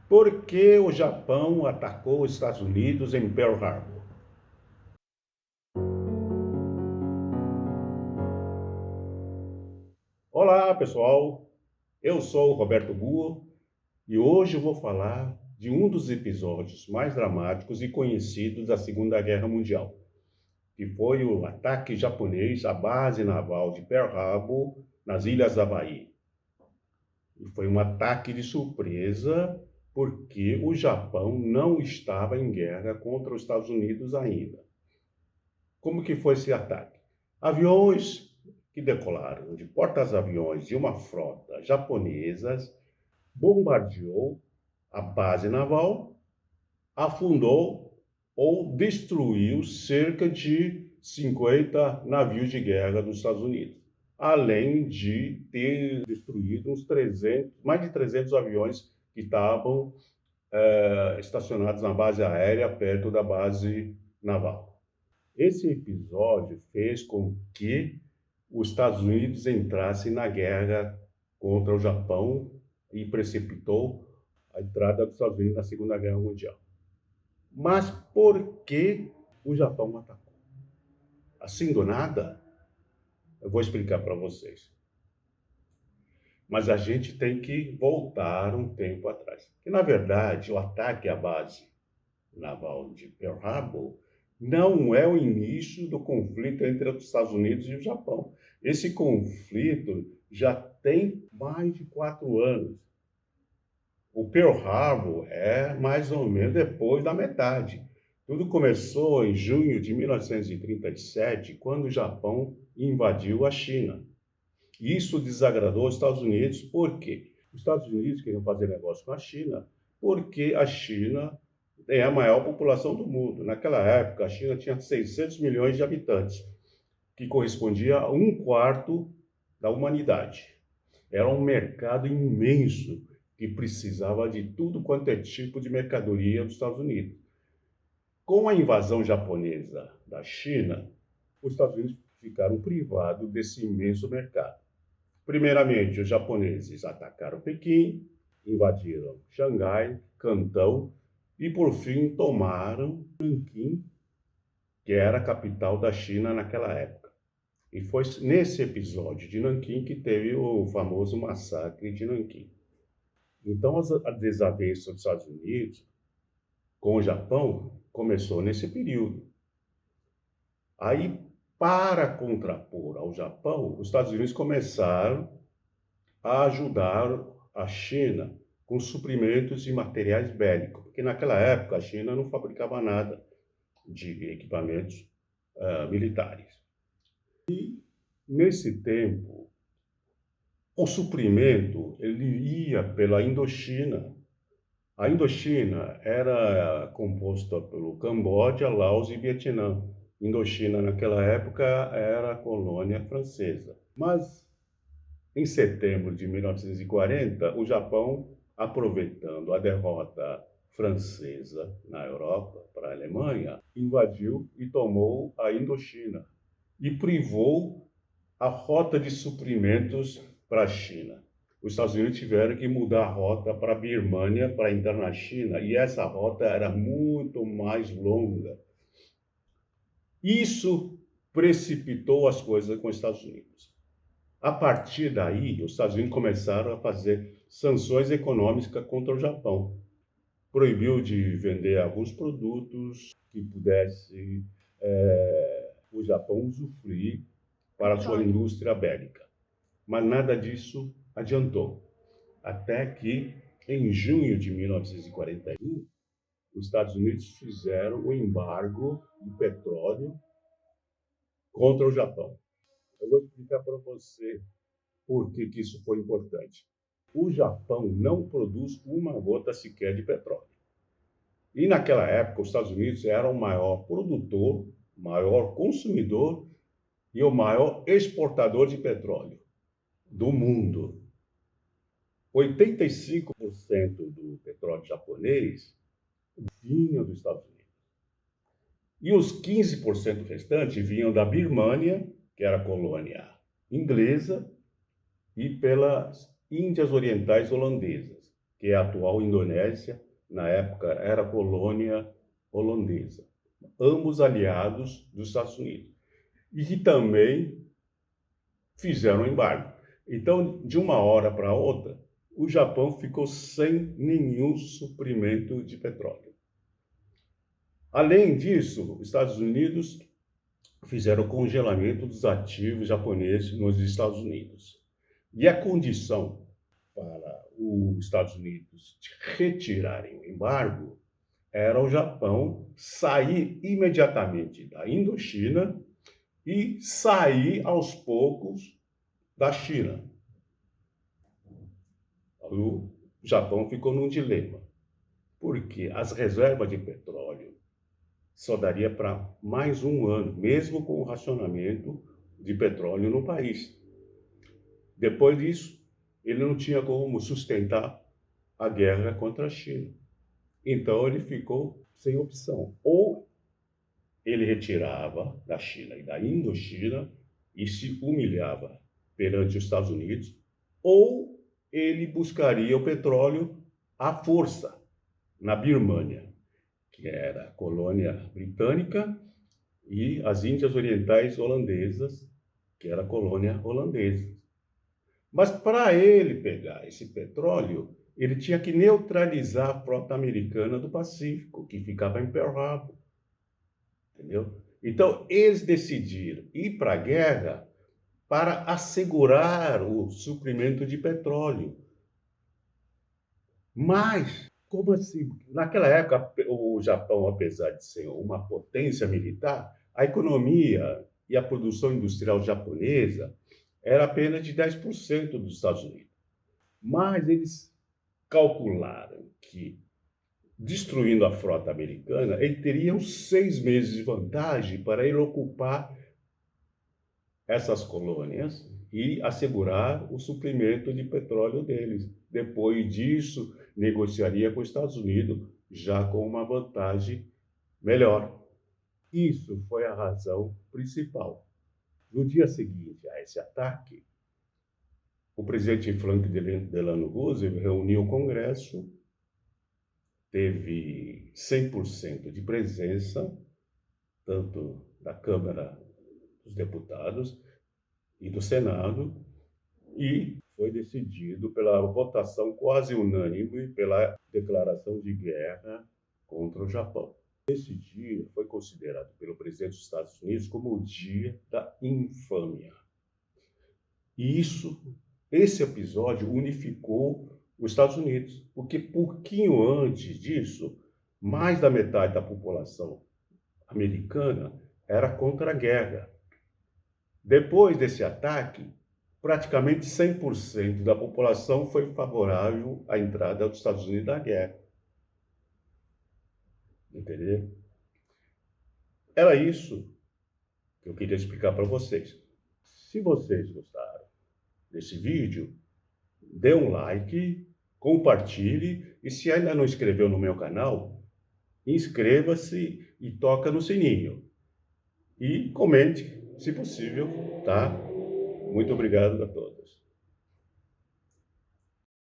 Por que o Japão atacou os Estados Unidos em Pearl Harbor? Olá, pessoal. Eu sou o Roberto Buo e hoje eu vou falar de um dos episódios mais dramáticos e conhecidos da Segunda Guerra Mundial, que foi o ataque japonês à base naval de Pearl Harbor, nas Ilhas Havaí. E foi um ataque de surpresa porque o Japão não estava em guerra contra os Estados Unidos ainda. Como que foi esse ataque? Aviões que decolaram de porta-aviões de uma frota japonesas bombardeou a base naval, afundou ou destruiu cerca de 50 navios de guerra dos Estados Unidos, além de ter destruído mais de 300 aviões que estavam estacionados na base aérea perto da base naval. Esse episódio fez com que os Estados Unidos entrassem na guerra contra o Japão e precipitou a entrada dos Estados Unidos na Segunda Guerra Mundial. Mas por que o Japão atacou? Assim do nada? Eu vou explicar para vocês. Mas a gente tem que voltar um tempo atrás. Que, na verdade, o ataque à base naval de Pearl Harbor não é o início do conflito entre os Estados Unidos e o Japão. Esse conflito já tem mais de 4 anos. O Pearl Harbor é mais ou menos depois da metade. Tudo começou em junho de 1937, quando o Japão invadiu a China. Isso desagradou os Estados Unidos, por quê? Os Estados Unidos queriam fazer negócio com a China, porque a China é a maior população do mundo. Naquela época, a China tinha 600 milhões de habitantes, que correspondia a um quarto da humanidade. Era um mercado imenso que precisava de tudo quanto é tipo de mercadoria dos Estados Unidos. Com a invasão japonesa da China, os Estados Unidos ficaram privados desse imenso mercado. Primeiramente, os japoneses atacaram Pequim, invadiram Xangai, Cantão e, por fim, tomaram Nanquim, que era a capital da China naquela época. E foi nesse episódio de Nanquim que teve o famoso massacre de Nanquim. Então, a desavença dos Estados Unidos com o Japão começou nesse período. Aí, para contrapor ao Japão, os Estados Unidos começaram a ajudar a China com suprimentos e materiais bélicos, porque naquela época a China não fabricava nada de equipamentos militares. E nesse tempo, o suprimento ele ia pela Indochina. A Indochina era composta pelo Camboja, Laos e Vietnã. Indochina naquela época era a colônia francesa. Mas em setembro de 1940, o Japão, aproveitando a derrota francesa na Europa para a Alemanha, invadiu e tomou a Indochina e privou a rota de suprimentos para a China. Os Estados Unidos tiveram que mudar a rota para a Birmânia para entrar na China, e essa rota era muito mais longa. Isso precipitou as coisas com os Estados Unidos. A partir daí, os Estados Unidos começaram a fazer sanções econômicas contra o Japão. Proibiu de vender alguns produtos que pudesse o Japão usufruir para a sua indústria bélica. Mas nada disso adiantou. Até que, em junho de 1941, os Estados Unidos fizeram o embargo de petróleo contra o Japão. Eu vou explicar para você por que isso foi importante. O Japão não produz uma gota sequer de petróleo. E naquela época, os Estados Unidos eram o maior produtor, maior consumidor e o maior exportador de petróleo do mundo. 85% do petróleo japonês vinha dos Estados Unidos. E os 15% restantes vinham da Birmânia, que era colônia inglesa, e pelas Índias Orientais holandesas. que é a atual Indonésia, na época era colônia holandesa, ambos aliados dos Estados Unidos, e que também fizeram embargo. Então, de uma hora para outra, o Japão ficou sem nenhum suprimento de petróleo. Além disso, os Estados Unidos fizeram o congelamento dos ativos japoneses nos Estados Unidos. E a condição para os Estados Unidos retirarem o embargo era o Japão sair imediatamente da Indochina e sair aos poucos da China. O Japão ficou num dilema, porque as reservas de petróleo só daria para mais um ano, mesmo com o racionamento de petróleo no país. Depois disso, ele não tinha como sustentar a guerra contra a China. Então ele ficou sem opção. Ou ele retirava da China e da Indochina e se humilhava perante os Estados Unidos, ou ele buscaria o petróleo à força na Birmânia, que era a colônia britânica, e as Índias Orientais Holandesas, que era a colônia holandesa. Mas para ele pegar esse petróleo, ele tinha que neutralizar a frota americana do Pacífico, que ficava em Pearl Harbor. Entendeu? Então, eles decidiram ir para a guerra para assegurar o suprimento de petróleo. Mas, como assim? Naquela época, o Japão, apesar de ser uma potência militar, a economia e a produção industrial japonesa era apenas de 10% dos Estados Unidos. Mas eles calcularam que, destruindo a frota americana, ele teria uns 6 meses de vantagem para ele ocupar essas colônias e assegurar o suprimento de petróleo deles. Depois disso, negociaria com os Estados Unidos, já com uma vantagem melhor. Isso foi a razão principal. No dia seguinte a esse ataque, o presidente Franklin Delano Roosevelt reuniu o Congresso, teve 100% de presença, tanto da Câmara dos Deputados e do Senado, e foi decidido pela votação quase unânime pela declaração de guerra contra o Japão. Esse dia foi considerado pelo presidente dos Estados Unidos como o dia da infâmia. E esse episódio unificou os Estados Unidos, porque pouquinho antes disso, mais da metade da população americana era contra a guerra. Depois desse ataque, praticamente 100% da população foi favorável à entrada dos Estados Unidos na guerra. Entendeu? Era isso que eu queria explicar para vocês. Se vocês gostaram desse vídeo, dê um like, compartilhe e se ainda não inscreveu no meu canal, inscreva-se e toca no sininho. E comente, se possível, tá? Muito obrigado a todos.